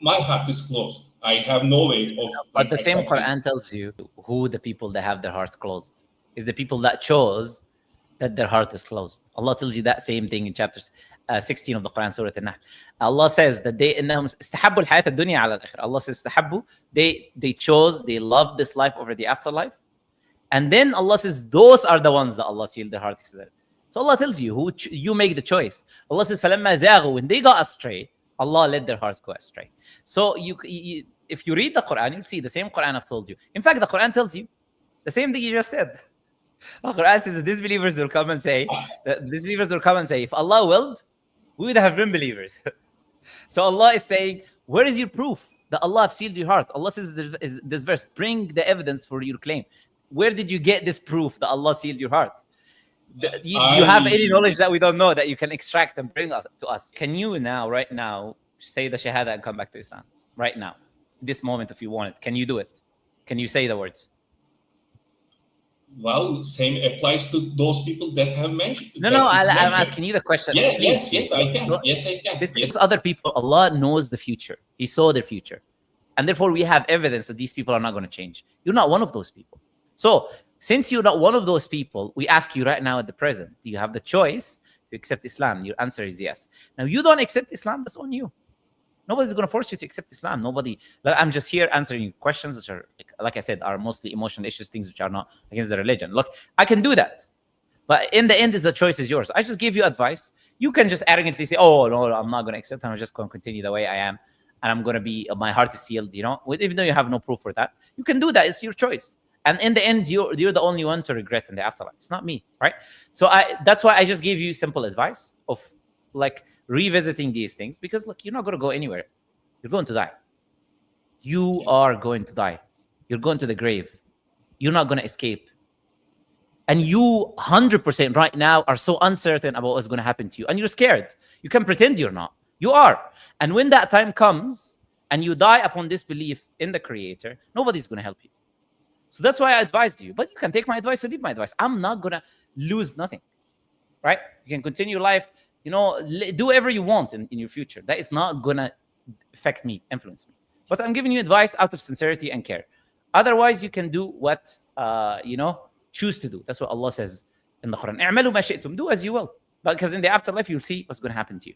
my heart is closed. I have no way of But the same accepting. Quran tells you who the people that have their hearts closed is the people that chose that their heart is closed. Allah tells you that same thing in chapter 16 of the Quran, Surah An-Nahl. Allah says that they إنهم استحبوا الحياة الدنيا على الآخرة. Allah says استحبوا, they chose, they loved this life over the afterlife. And then Allah says those are the ones that Allah sealed their hearts. So Allah tells you who you make the choice. Allah says فلما زاغوا, when they got astray, Allah let their hearts go astray. So if you read the Quran, you'll see the same Quran I've told you. In fact, the Quran tells you the same thing you just said. The Quran says that disbelievers will come and say, if Allah willed, we would have been believers. So Allah is saying, where is your proof that Allah have sealed your heart? Allah says this verse, bring the evidence for your claim. Where did you get this proof that Allah sealed your heart? You have any knowledge that we don't know that you can extract and bring us to us? Can you now, right now, say the Shahada and come back to Islam? Right now, this moment, if you want it, can you do it? Can you say the words? Well, same applies to those people that have mentioned. No, I'm asking you the question. Yeah, Please. yes, I can. Yes, I can. These other people, Allah knows the future. He saw their future. And therefore, we have evidence that these people are not going to change. You're not one of those people. So, since you're not one of those people, we ask you right now at the present, do you have the choice to accept Islam? Your answer is yes. Now, you don't accept Islam, that's on you. Nobody's going to force you to accept Islam. Nobody. I'm just here answering questions which are, like I said, are mostly emotional issues, things which are not against the religion. Look, I can do that. But in the end, the choice is yours. I just give you advice. You can just arrogantly say, oh, no, I'm not going to accept. I'm just going to continue the way I am. And I'm going to be, my heart is sealed, even though you have no proof for that. You can do that. It's your choice. And in the end, you're the only one to regret in the afterlife. It's not me, right? So that's why I just gave you simple advice of like revisiting these things, because look, you're not going to go anywhere. You're going to die. You are going to die. You're going to the grave. You're not going to escape. And you 100% right now are so uncertain about what's going to happen to you. And you're scared. You can pretend you're not. You are. And when that time comes and you die upon this belief in the Creator, nobody's going to help you. So that's why I advised you. But you can take my advice or leave my advice. I'm not going to lose nothing. Right? You can continue your life. Do whatever you want in your future. That is not going to affect me, influence me. But I'm giving you advice out of sincerity and care. Otherwise, you can do what, choose to do. That's what Allah says in the Quran. اعملوا ما شئتم. Do as you will. Because in the afterlife, you'll see what's going to happen to you.